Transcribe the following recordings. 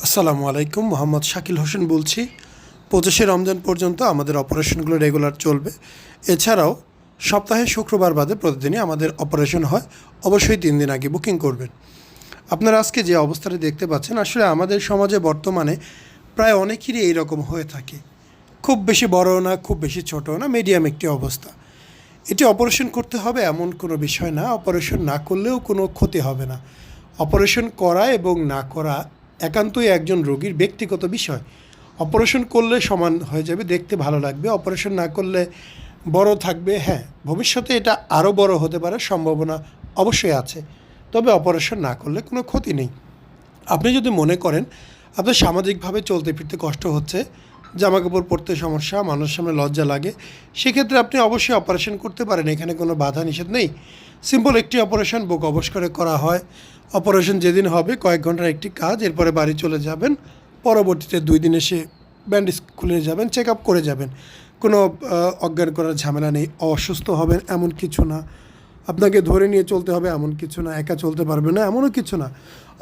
আসসালামু আলাইকুম, মোহাম্মদ শাকিল হোসেন বলছি। 25শে রমজান পর্যন্ত আমাদের অপারেশনগুলো রেগুলার চলবে। এছাড়াও সপ্তাহে শুক্রবার বাদে প্রতিদিনই আমাদের অপারেশন হয়। অবশ্যই 3 দিন আগে বুকিং করবেন। আপনারা আজকে যে অবস্থাটা দেখতে পাচ্ছেন, আসলে আমাদের সমাজে বর্তমানে প্রায় অনেকেরই এইরকম হয়ে থাকে। খুব বেশি বড়ও না, খুব বেশি ছোটও না, মিডিয়াম একটি অবস্থা। এটি অপারেশন করতে হবে এমন কোনো বিষয় না, অপারেশন না করলেও কোনো ক্ষতি হবে না। অপারেশন করা এবং না করা একান্তই একজন রোগীর ব্যক্তিগত বিষয়। অপারেশন করলে সমান হয়ে যাবে, দেখতে ভালো লাগবে। অপারেশন না করলে বড় থাকবে, হ্যাঁ, ভবিষ্যতে এটা আরও বড় হতে পারে, সম্ভাবনা অবশ্যই আছে। তবে অপারেশন না করলে কোনো ক্ষতি নেই। আপনি যদি মনে করেন আপনার সামাজিকভাবে চলতে ফিরতে কষ্ট হচ্ছে, জামাকাপড় পরতে সমস্যা, মানুষের সামনে লজ্জা লাগে, সেক্ষেত্রে আপনি অবশ্যই অপারেশন করতে পারেন। এখানে কোনো বাধা নিষেধ নেই। সিম্পল একটি অপারেশন বুক অবশ করে করা হয়। অপারেশন যেদিন হবে কয়েক ঘন্টার একটি কাজ, এরপরে বাড়ি চলে যাবেন। পরবর্তীতে 2 দিন এসে ব্যান্ডেজ খুলে যাবেন, চেক আপ করে যাবেন। কোনো অজ্ঞান করার ঝামেলা নেই। অসুস্থ হবেন এমন কিছু না, আপনাকে ধরে নিয়ে চলতে হবে এমন কিছু না, একা চলতে পারবে না এমনও কিছু না।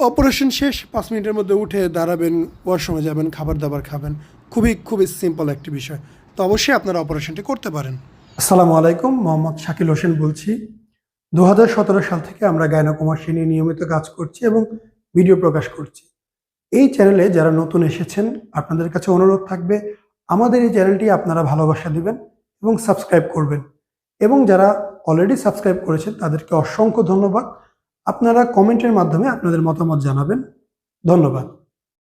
অপারেশন শেষ 5 মিনিটের মধ্যে উঠে দাঁড়াবেন, ওয়াশরুমে যাবেন, খাবার দাবার খাবেন। খুবই খুবই সিম্পল একটি বিষয়। তো অবশ্যই আপনারা অপারেশনটি করতে পারেন। আসসালামু আলাইকুম, মোহাম্মদ শাকিল হোসেন বলছি। 2017 সাল থেকে আমরা গাইনোকমার্সি নিয়ে নিয়মিত কাজ করছি এবং ভিডিও প্রকাশ করছি। এই চ্যানেলে যারা নতুন এসেছেন, আপনাদের কাছে অনুরোধ থাকবে আমাদের এই চ্যানেলটি আপনারা ভালোবাসা দিবেন এবং সাবস্ক্রাইব করবেন। এবং যারা অলরেডি সাবস্ক্রাইব করেছেন তাদেরকে অসংখ্য ধন্যবাদ। আপনারা কমেন্টের মাধ্যমে আপনাদের মতামত জানাবেন। ধন্যবাদ।